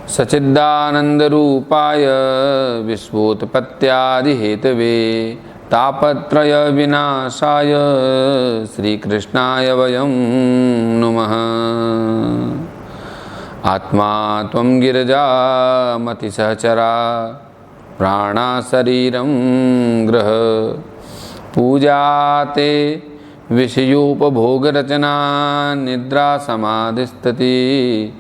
सच्चिदानन्दरूपाय विश्वोत्पत्त्यादिहेतवे तापत्रय विनाशाय श्रीकृष्णाय वयं नुमः। आत्मा त्वं गिरिजामतिसहचरा प्राणा शरीरं गृह पूजाते विषयोपभोगरचना निद्रा समाधिस्तति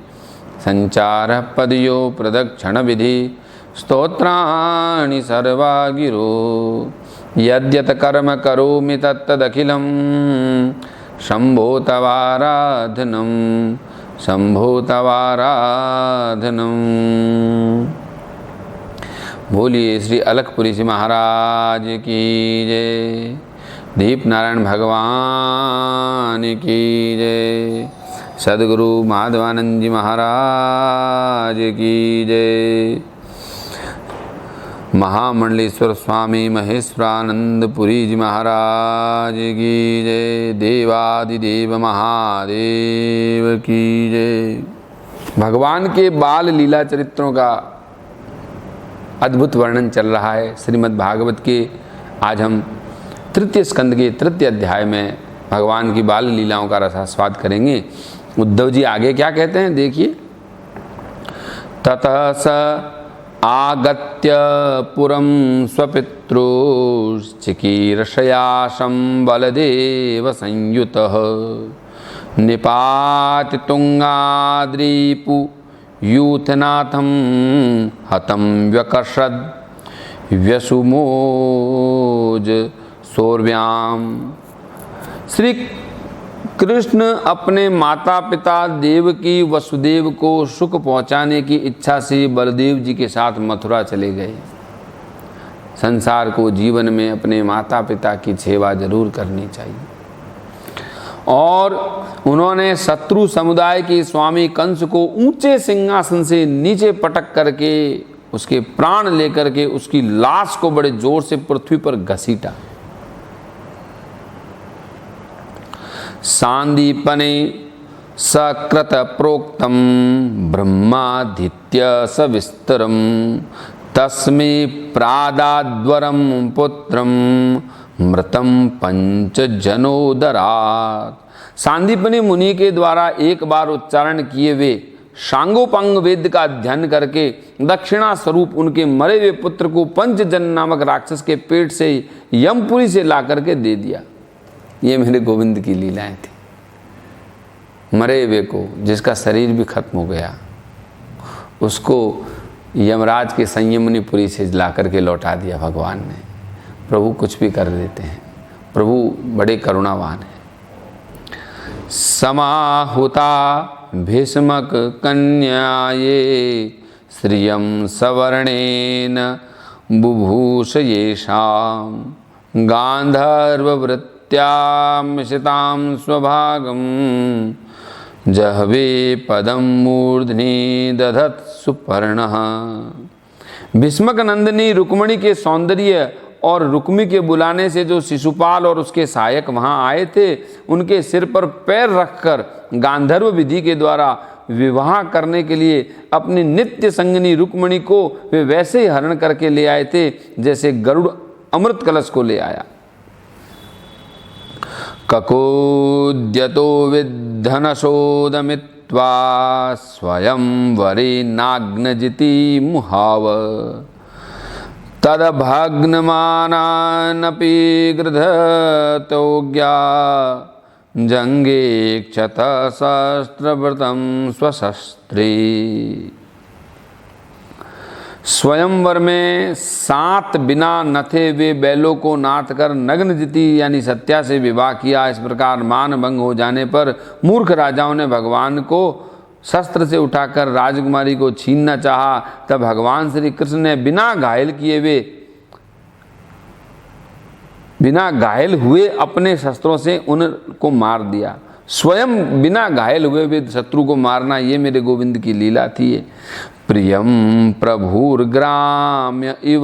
संचारः पदयो प्रदक्षिणविधि स्तोत्राणि सर्वा गिरो यद्यत् कर्म करोमि तत्तदखिलं शम्भो तवाराधनं शम्भो तवाराधनं। बोलिए श्री अलखपुरी जी महाराज की जय। दीप नारायण भगवान की जय। सद्गुरु माधवानंद जी महाराज की जय। महामंडलेश्वर स्वामी महेश्वरानंदपुरी जी महाराज की जय। देवादिदेव महादेव की जय। भगवान के बाल लीला चरित्रों का अद्भुत वर्णन चल रहा है श्रीमद् भागवत के। आज हम तृतीय स्कंद के तृतीय अध्याय में भगवान की बाल लीलाओं का रसास्वाद करेंगे। उद्धव जी आगे क्या कहते हैं देखिए। ततः स आगत्य पुरं स्वपितृश्चिकीर्षयाशं बलदेव संयुतः निपाति तुंगाद्रीपु यूथनाथं हतं व्यकर्षद व्यसुमोज सौर्व्याम। श्री कृष्ण अपने माता पिता देवकी वसुदेव को सुख पहुंचाने की इच्छा से बलदेव जी के साथ मथुरा चले गए। संसार को जीवन में अपने माता पिता की सेवा जरूर करनी चाहिए। और उन्होंने शत्रु समुदाय के स्वामी कंस को ऊंचे सिंहासन से नीचे पटक करके उसके प्राण लेकर के उसकी लाश को बड़े जोर से पृथ्वी पर घसीटा। सांदीपने सकृत प्रोक्तम ब्रह्मादित्य सविस्तरम तस्मै प्रादाद्वरम पुत्रम मृतम पंचजनोदरात्। सांदीपनी मुनि के द्वारा एक बार उच्चारण किए वे सांगोपांग वेद का अध्ययन करके दक्षिणा स्वरूप उनके मरे हुए पुत्र को पंचजन नामक राक्षस के पेट से यमपुरी से ला करके दे दिया। ये मेरे गोविंद की लीलाएं थी। मरे हुए को, जिसका शरीर भी खत्म हो गया, उसको यमराज के संयमनीपुरी से ला करके लौटा दिया भगवान ने। प्रभु कुछ भी कर देते हैं, प्रभु बड़े करुणावान हैं। समाहुता भीष्मक कन्याये श्रियं सवर्णेन बुभूष येषां गांधर्ववृत्त्यां स्वभागं जहवे पदं मूर्ध्नि दधत् सुपर्णः। भीष्मक नंदिनी रुक्मिणी के सौंदर्य और रुक्मी के बुलाने से जो शिशुपाल और उसके सहायक वहां आए थे, उनके सिर पर पैर रखकर गांधर्व विधि के द्वारा विवाह करने के लिए अपनी नित्य संगिनी रुक्मिणी को वे वैसे ही हरण करके ले आए थे जैसे गरुड़ अमृत कलश को ले आया। ककोद्यतो विद्धनशोदमित्वा स्वयं वरे नाग्नजिति मुहाव तदभग्नमानानपि गृधतोज्ञा जंगे क्षत शस्त्रव्रतं स्वशस्त्री। स्वयंवर में 7 बिना नथे वे बैलों को नाथ कर नग्नजिति यानी सत्या से विवाह किया। इस प्रकार मान भंग हो जाने पर मूर्ख राजाओं ने भगवान को शस्त्र से उठाकर राजकुमारी को छीनना चाहा। तब भगवान श्री कृष्ण ने बिना घायल हुए अपने शस्त्रों से उनको मार दिया। स्वयं बिना घायल हुए वे शत्रु को मारना, ये मेरे गोविंद की लीला थी। प्रियम प्रभुर्ग्राम्य इव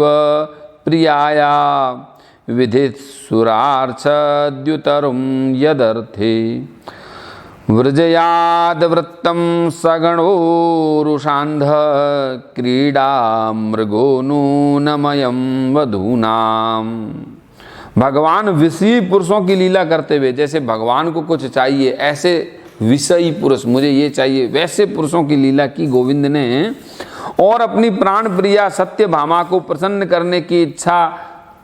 प्रियाया विधित सुरार्चद्युतरुम यदर्थे व्रजयाद वृत्तम सगणोरुषांध क्रीडा मृगो नूनमयम वधूनाम। भगवान विषयी पुरुषों की लीला करते हुए, जैसे भगवान को कुछ चाहिए, ऐसे विषयी पुरुष, मुझे ये चाहिए, वैसे पुरुषों की लीला की गोविंद ने। और अपनी प्राण प्रिया सत्यभामा को प्रसन्न करने की इच्छा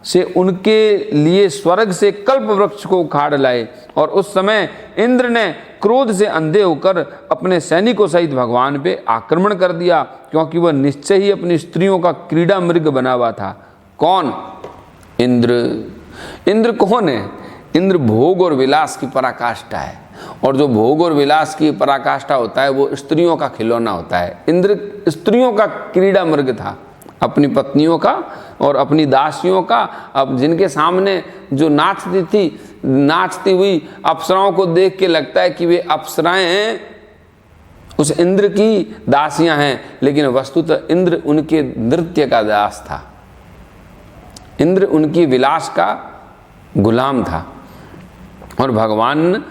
से उनके लिए स्वर्ग से कल्प वृक्ष को उखाड़ लाए। और उस समय इंद्र ने क्रोध से अंधे होकर अपने सैनिकों सहित भगवान पे आक्रमण कर दिया, क्योंकि वह निश्चय ही अपनी स्त्रियों का क्रीड़ा मृग बना हुआ था। कौन? इंद्र। इंद्र कौन है? इंद्र भोग और विलास की पराकाष्ठा है, और जो भोग और विलास की पराकाष्ठा होता है वो स्त्रियों का खिलौना होता है। इंद्र स्त्रियों का क्रीड़ा मृग था, अपनी पत्नियों का और अपनी दासियों का। अब जिनके सामने जो नाचती थी, नाचती हुई अप्सराओं को देख के लगता है कि वे अप्सराएं हैं, उस इंद्र की दासियां हैं, लेकिन वस्तुतः इंद्र उनके नृत्य का दास था, इंद्र उनकी विलास का गुलाम था। और भगवान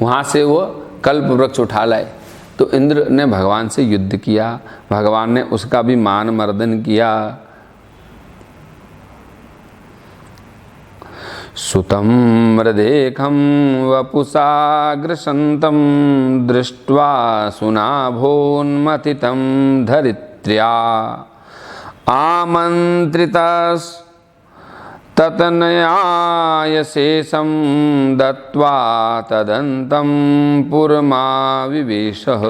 वहाँ से वो कल्प वृक्ष उठा लाए, तो इंद्र ने भगवान से युद्ध किया, भगवान ने उसका भी मान मर्दन किया। सुतं मृदेखं वपुषाग्रसन्तं दृष्ट्वा सुनाभोन्मथितं धरित्र्या आमन्त्रितस्ततनयाय शेषं दत्त्वा तदन्तं पुरमाविवेशः।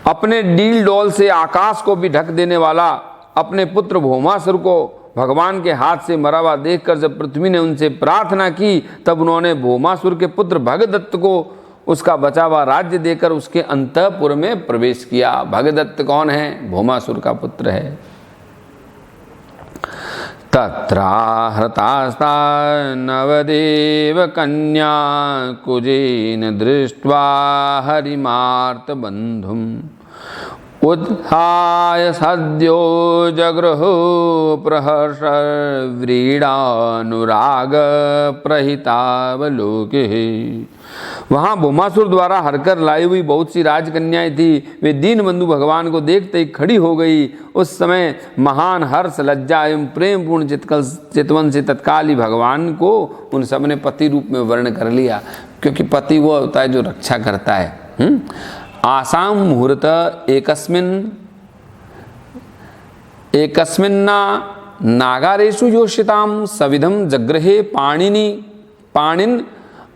अपने डील डोल से आकाश को भी ढक देने वाला अपने पुत्र भौमासुर को भगवान के हाथ से मरा हुआ देखकर जब पृथ्वी ने उनसे प्रार्थना की, तब उन्होंने भौमासुर के पुत्र भगदत्त को उसका बचा हुआ राज्य देकर उसके अंतःपुर में प्रवेश किया। भगदत्त कौन है? भौमासुर का पुत्र है। तत्राहृतास्ता नवदेव कन्या कुजेन दृष्ट्वा हरिमार्त बंधुम उत्थाय सद्यो जगृहो प्रहर्ष व्रीडानुराग प्रहितावलोके। वहाँ भौमासुर द्वारा हरकर लाई हुई बहुत सी राजकन्याएं थी। वे दीन बंधु भगवान को देखते ही खड़ी हो गई। उस समय महान हर्ष, लज्जा एवं प्रेम पूर्ण चितवन से तत्काल ही भगवान को उन सब ने पति रूप में वर्ण कर लिया, क्योंकि पति वो होता है जो रक्षा करता है। आसाम मुहूर्त एकस्मिन्ना नागारेषु योषिताम सविधम जग्रहे पाणिन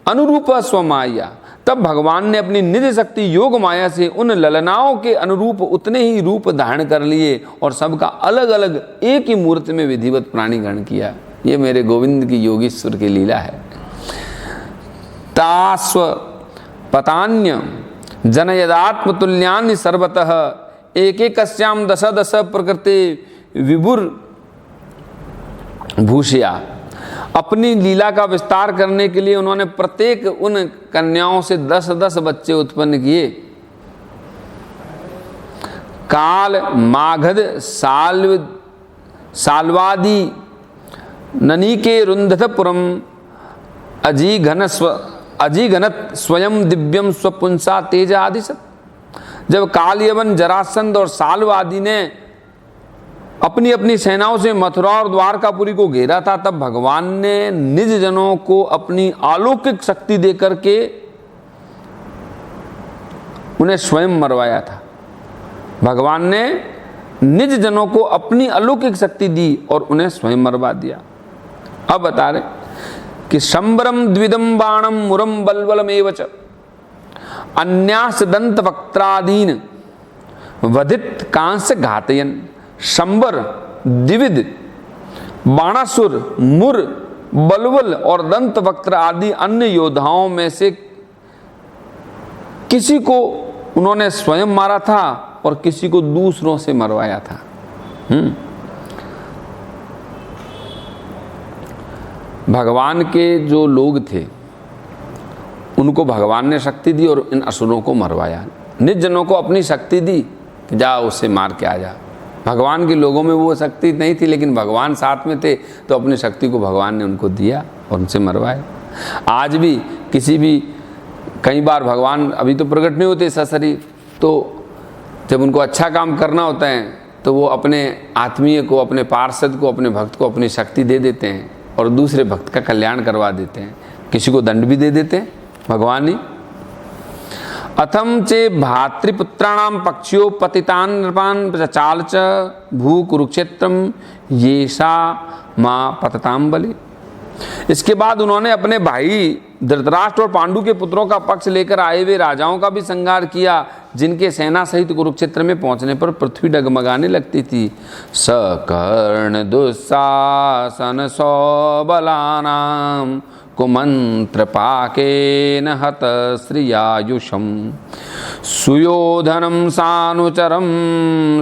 अनुरूप स्वमाया। तब भगवान ने अपनी निज शक्ति योग माया से उन ललनाओं के अनुरूप उतने ही रूप धारण कर लिए और सबका अलग अलग एक ही मूर्ति में विधिवत प्राणी ग्रहण किया। ये मेरे गोविंद की योगीश्वर की लीला है। तास्व पतान्य जनयदात्म तुल्यान्य सर्वतः एक कस्याम दश दश प्रकृति विभुर भूषया। अपनी लीला का विस्तार करने के लिए उन्होंने प्रत्येक उन कन्याओं से 10-10 बच्चे उत्पन्न किए। काल, मागध, साल्वादी, ननीके, रुंधथपुरम, अजीघनत स्वयं दिव्यम स्वपुंसा तेज आदिशत। जब काल, यवन, जरासंध और साल्व आदि ने अपनी अपनी सेनाओं से मथुरा और द्वारकापुरी को घेरा था, तब भगवान ने निज जनों को अपनी अलौकिक शक्ति देकर के उन्हें स्वयं मरवाया था। भगवान ने निज जनों को अपनी अलौकिक शक्ति दी और उन्हें स्वयं मरवा दिया। अब बता रहे कि शंबरम द्विदम बाणम मुरम बलबलमेवच अन्यास दंत वक्त्रादीन वधित कांस घातयन। शंबर, द्विविद, बाणासुर, मुर, बलवल और दंत वक्त्र आदि अन्य योद्धाओं में से किसी को उन्होंने स्वयं मारा था और किसी को दूसरों से मरवाया था। भगवान के जो लोग थे उनको भगवान ने शक्ति दी और इन असुरों को मरवाया। निज जनों को अपनी शक्ति दी कि जा उससे मार के आ जा। भगवान के लोगों में वो शक्ति नहीं थी, लेकिन भगवान साथ में थे तो अपनी शक्ति को भगवान ने उनको दिया और उनसे मरवाया। आज भी किसी भी कई बार भगवान अभी तो प्रकट नहीं होते सशरीर, तो जब उनको अच्छा काम करना होता है तो वो अपने आत्मीय को, अपने पार्षद को, अपने भक्त को अपनी शक्ति दे देते हैं और दूसरे भक्त का कल्याण करवा देते हैं, किसी को दंड भी दे देते हैं भगवान ही। अथम चे भातृपुत्राणाम पक्षियों पतितान नृपान प्रचाल च भू कुरुक्षेत्रम येषा माँ पतताम बलि। इसके बाद उन्होंने अपने भाई धृतराष्ट्र और पांडु के पुत्रों का पक्ष लेकर आए हुए राजाओं का भी संहार किया, जिनके सेना सहित कुरुक्षेत्र में पहुंचने पर पृथ्वी डगमगाने लगती थी। सकर्ण दुस्साहसन सौबलानाम कुमंत्र पाकेन हत श्रियायुषम सुयोधनम सानुचरम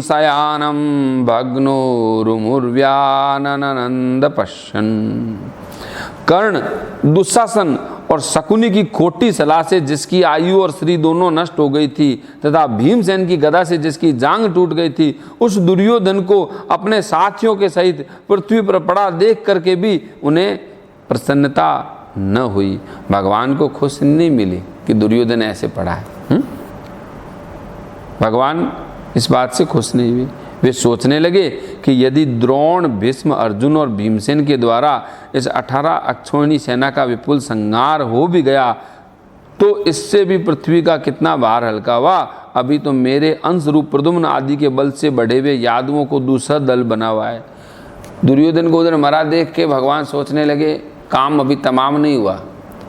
सयानम भग्नोरुमुर्व्याननंद पश्यन्। कर्ण, दुशासन और शकुनी की खोटी सलाह से जिसकी आयु और श्री दोनों नष्ट हो गई थी तथा भीमसेन की गदा से जिसकी जांग टूट गई थी, उस दुर्योधन को अपने साथियों के सहित पृथ्वी पर पड़ा देख करके भी उन्हें प्रसन्नता न हुई। भगवान को खुश नहीं मिली कि दुर्योधन ऐसे पड़ा है। भगवान इस बात से खुश नहीं हुए। वे सोचने लगे कि यदि द्रोण, भीष्म, अर्जुन और भीमसेन के द्वारा इस 18 अक्षौहिणी सेना का विपुल संहार हो भी गया तो इससे भी पृथ्वी का कितना भार हल्का हुआ। अभी तो मेरे अंश रूप प्रद्युम्न आदि के बल से बढ़े हुए यादवों को दूसरा दल बना हुआ है। दुर्योधन को उधर मरा देख के भगवान सोचने लगे काम अभी तमाम नहीं हुआ,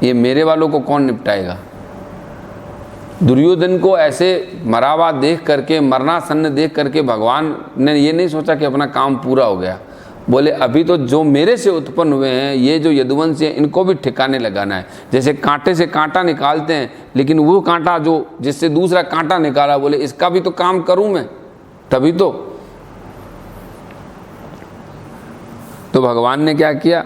ये मेरे वालों को कौन निपटाएगा। दुर्योधन को ऐसे मरा हुआ देख करके, मरना सन्न देख करके भगवान ने ये नहीं सोचा कि अपना काम पूरा हो गया। बोले अभी तो जो मेरे से उत्पन्न हुए हैं, ये जो यदुवंश है, इनको भी ठिकाने लगाना है। जैसे कांटे से कांटा निकालते हैं, लेकिन वो कांटा जो जिससे दूसरा कांटा निकाला, बोले इसका भी तो काम करूं मैं, तभी तो भगवान ने क्या किया,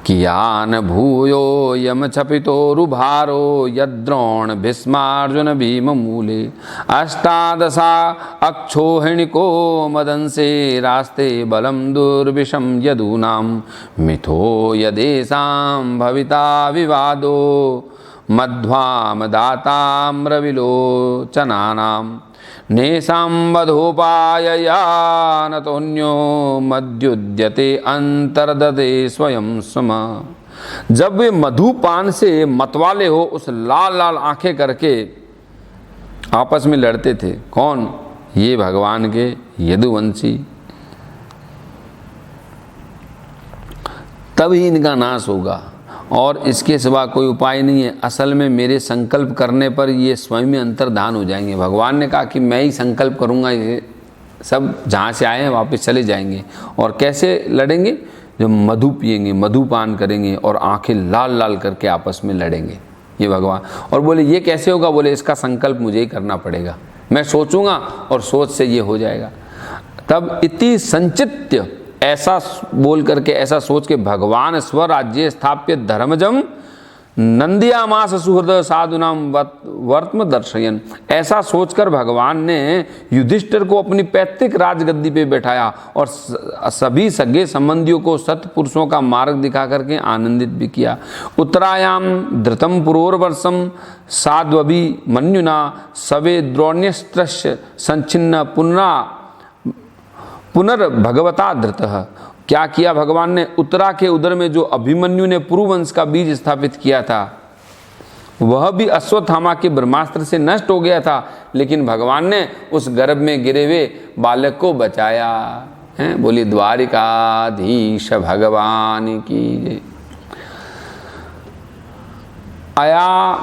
कियान भूयो यम छपितो रुभारो यद्रोण भीष्मार्जुन भीम मूले अष्टादशा अक्षोहिणिको मदंसे रास्ते बलम दुर्विषम यदूनाम मिथो यदेशाम भविता विवादो मध्वाम दाताम्रविलोचनानाम नेशां वधोपायया नतोन्यो मद्युद्यते अंतर्दते स्वयं सम। जब वे मधुपान से मतवाले हो उस लाल लाल आंखें करके आपस में लड़ते थे। कौन? ये भगवान के यदुवंशी। तभी इनका नाश होगा और इसके सिवा कोई उपाय नहीं है। असल में मेरे संकल्प करने पर ये स्वयं में अंतर्धान हो जाएंगे। भगवान ने कहा कि मैं ही संकल्प करूंगा, ये सब जहाँ से आए हैं वापस चले जाएंगे। और कैसे लड़ेंगे? जब मधु पिएंगे, मधुपान करेंगे और आंखें लाल लाल करके आपस में लड़ेंगे ये भगवान। और बोले ये कैसे होगा? बोले इसका संकल्प मुझे ही करना पड़ेगा, मैं सोचूंगा और सोच से ये हो जाएगा। तब इति संचित्य, ऐसा बोल करके, ऐसा सोच के भगवान स्वराज्य स्थाप्य धर्मजम नंदियामास सुहृद साधुनाम वर्तम दर्शयन। ऐसा सोचकर भगवान ने युधिष्ठिर को अपनी पैतृक राजगद्दी पे बैठाया और सभी सगे संबंधियों को सत्पुरुषों का मार्ग दिखा करके आनंदित भी किया। उत्तरायाम धृतम पुरोर्वर्षम साध्वभि मन्युना सवे द्रोण्यस्त्रस्य संचिन्न पुनर्भगवता धृतः। क्या किया भगवान ने? उत्तरा के उदर में जो अभिमन्यु ने पुरुवंश का बीज स्थापित किया था, वह भी अश्वत्थामा के ब्रह्मास्त्र से नष्ट हो गया था, लेकिन भगवान ने उस गर्भ में गिरे हुए बालक को बचाया है। बोली द्वारिकाधीश भगवान की जय। अया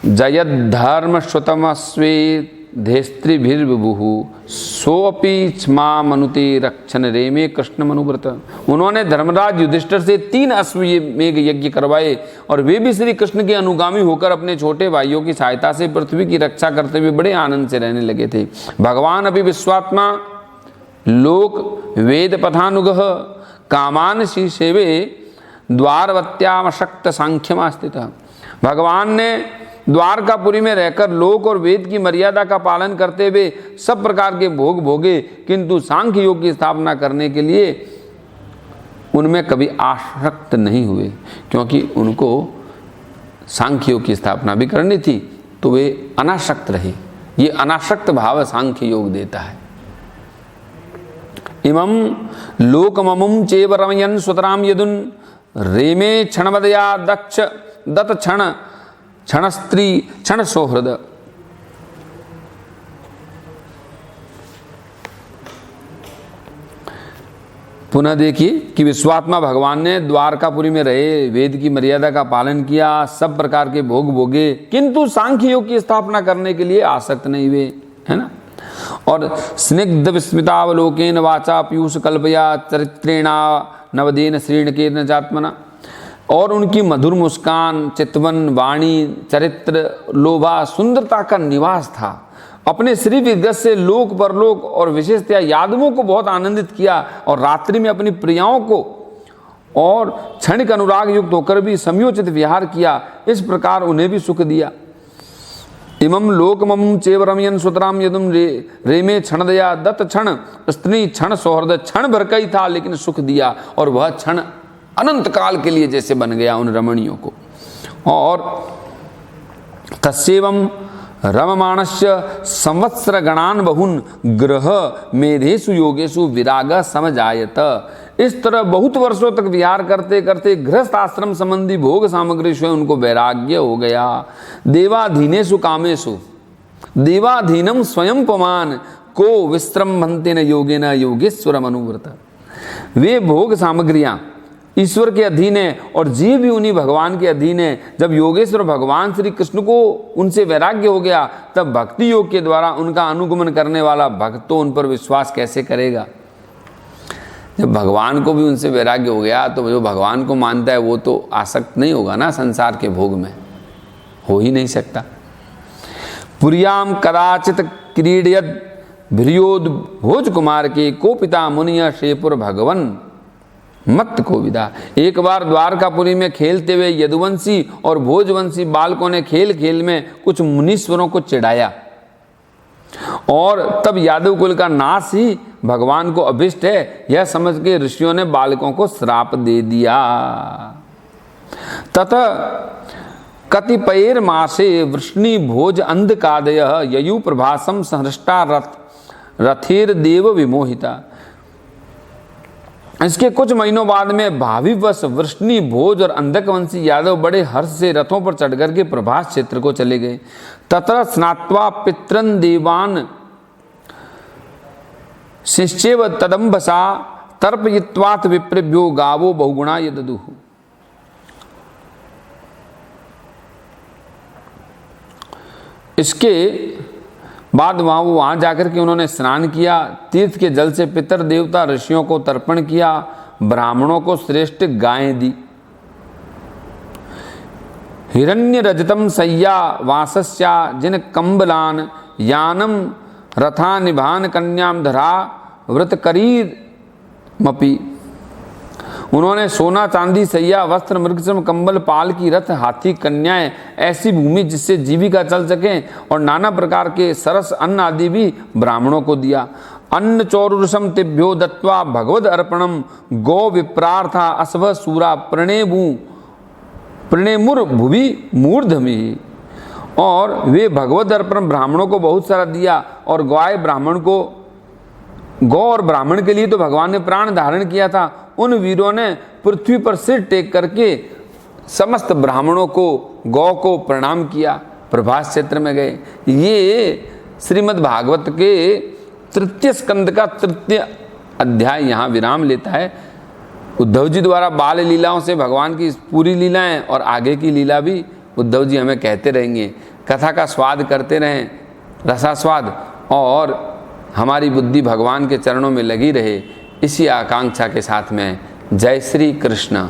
जयद्धर्म श्रुतमस्वेत धेस्त्रिभिर्विभुः सोऽपि क्षमा मनुते रक्षण रेमे कृष्ण मनुव्रत। उन्होंने धर्मराज युधिष्ठिर से 3 अश्वमेघ यज्ञ करवाए और वे भी श्री कृष्ण के अनुगामी होकर अपने छोटे भाइयों की सहायता से पृथ्वी की रक्षा करते हुए बड़े आनंद से रहने लगे थे। भगवान अभी विश्वात्मा लोक वेद पथानुगः कामान सेवे द्वारवत्यामशक्त सांख्यमास्थितः। भगवान ने द्वारकापुरी में रहकर लोक और वेद की मर्यादा का पालन करते हुए सब प्रकार के भोग भोगे, किंतु सांख्य योग की स्थापना करने के लिए उनमें कभी आसक्त नहीं हुए, क्योंकि उनको सांख्य योग की स्थापना भी करनी थी तो वे अनासक्त रहे। ये अनासक्त भाव सांख्य योग देता है। इमं लोकममुं चेव रमयन् सुतरां यदुन् रेमे क्षणवदया दक्ष दत्त क्षण स्त्री क्षण सौहृद। पुनः देखिए कि विश्वात्मा भगवान ने द्वारकापुरी में रहे, वेद की मर्यादा का पालन किया, सब प्रकार के भोग भोगे, किंतु सांख्य योग की स्थापना करने के लिए आसक्त नहीं हुए, है ना। और स्निग्ध विस्मितावलोकेन वाचा पीयूष कल्पया चरित्रेणा नवदेन श्रीणकेन चात्मना। और उनकी मधुर मुस्कान, चितवन वाणी, चरित्र, लोभा, सुंदरता का निवास था। अपने श्री विगत से लोक परलोक और विशेषतया यादवों को बहुत आनंदित किया और रात्रि में अपनी प्रियाओं को और क्षणिक अनुराग युक्त होकर भी समयोचित विहार किया। इस प्रकार उन्हें भी सुख दिया। इमं लोकममुं चेव रमयन् सुतरां यदुं रेमे क्षणदया दत्त क्षण स्त्री क्षण सौहृद। क्षण भर का ही था लेकिन सुख दिया और वह क्षण अनंत काल के लिए जैसे बन गया उन रमणियों को। और तस्येवं रममाणस्य संवत्सर गणान बहुन ग्रह मेधेषु योगेषु विराग समजायत। इस तरह बहुत वर्षों तक विहार करते करते गृहस्थ आश्रम संबंधी भोग सामग्री से उनको वैराग्य हो गया। देवाधीनेषु कामेषु देवाधीनम स्वयं पमान को विश्रम्भन्तेन योगेन योगेश्वरम अनुव्रत। वे भोग सामग्रियां ईश्वर के अधीन है और जीव भी उन्हीं भगवान के अधीन है। जब योगेश्वर भगवान श्री कृष्ण को उनसे वैराग्य हो गया तब भक्ति योग के द्वारा उनका अनुगमन करने वाला भक्त तो उन पर विश्वास कैसे करेगा। जब भगवान को भी उनसे वैराग्य हो गया तो जो भगवान को मानता है वो तो आसक्त नहीं होगा ना संसार के भोग में, हो ही नहीं सकता। पुर्याम कदाचित क्रीडयद भ्रियोद भोज कुमार के को पिता मुनिय शेपुर भगवन मत को विदा। एक बार द्वारकापुरी में खेलते हुए यदुवंशी और भोजवंशी बालकों ने खेल खेल में कुछ मुनीश्वरों को चिढ़ाया और तब यादव कुल का नाश ही भगवान को अभिष्ट है यह समझ के ऋषियों ने बालकों को श्राप दे दिया। तथा कतिपयेर मासे वृष्णि भोज अंधकादय ययु प्रभासम सहृष्टा रथेर देव विमोहिता। इसके कुछ महीनों बाद में भाविवश वृष्णि भोज और अंधकवंशी यादव बड़े हर्ष से रथों पर चढ़कर के प्रभास क्षेत्र को चले गए। तत्र स्नात्वा पितरन देवान शिष्येव तदम्बसा तर्पयित्वात् विप्रेभ्यो गावो बहुगुणा यददुः। इसके बाद वहाँ जाकर के उन्होंने स्नान किया, तीर्थ के जल से पितर देवता ऋषियों को तर्पण किया, ब्राह्मणों को श्रेष्ठ गायें दी। हिरण्य रजतम सय्या वासस्या जिन कंबलान यानम रथा निभान कन्याम धरा व्रत करीर मपी। उन्होंने सोना चांदी सैया वस्त्र मृगश्रम कंबल पाल की रथ हाथी कन्याएं ऐसी भूमि जिससे जीविका चल सके और नाना प्रकार के सरस अन्न आदि भी ब्राह्मणों को दिया। अन्न चौरुषम तिभ्यो दत्वा भगवद अर्पणम गौ विप्रार्था अस्व सूरा प्रणेमुर भुवि मूर्धमि। और वे भगवद अर्पण ब्राह्मणों को बहुत सारा दिया और गाय ब्राह्मण को गौ और ब्राह्मण के लिए तो भगवान ने प्राण धारण किया था। उन वीरों ने पृथ्वी पर सिर टेक करके समस्त ब्राह्मणों को गौ को प्रणाम किया, प्रभास क्षेत्र में गए। ये श्रीमद् भागवत के तृतीय स्कंद का तृतीय अध्याय यहाँ विराम लेता है। उद्धव जी द्वारा बाल लीलाओं से भगवान की पूरी लीलाएं और आगे की लीला भी उद्धव जी हमें कहते रहेंगे। कथा का स्वाद करते रहें, रसास्वाद, और हमारी बुद्धि भगवान के चरणों में लगी रहे, इसी आकांक्षा के साथ में जय श्री कृष्ण।